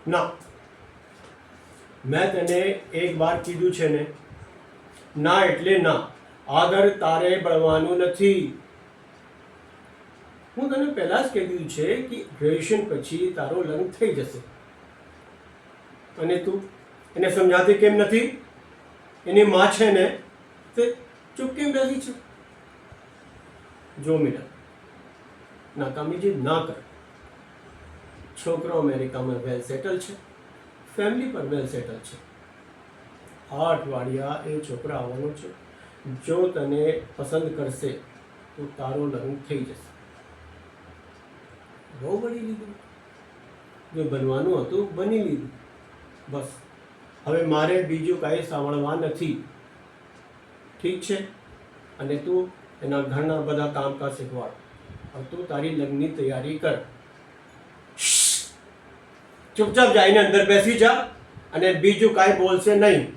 ના, મેં તને એક વાર કીધું છે ને, ના એટલે ના. આગળ તારે બળવાનું નથી. હું તને પહેલા જ કહી દીધું છે કે ગ્રેજ્યુએશન પછી તારો લગ્ન થઈ જશે. અને તું એને સમજાતી કેમ નથી? એની માં છે ને તે ચૂપ કેમ બેસી છે? જો મીરા, નાકામી જે ના કર. છોકરો અમેરિકામાં વેલ સેટલ છે, ફેમિલી પર વેલ સેટલ છે. આ અઠવાડિયા એ છોકરો આવવાનો છે. જો તને પસંદ કરશે તો તારો લગ્ન થઈ જશે. બહુ બની લીધું. જો બનવાનું હતું બની લીધું. બસ હવે મારે બીજું કાંઈ સાંભળવા નથી. ઠીક છે? અને તું એના ઘરના બધા કામકાજ શીખવાડ. હવે તું તારી લગ્નની તૈયારી કર. ચૂપચાપ જઈને અંદર બેસી જા અને બીજું કાંઈ બોલશે નહીં.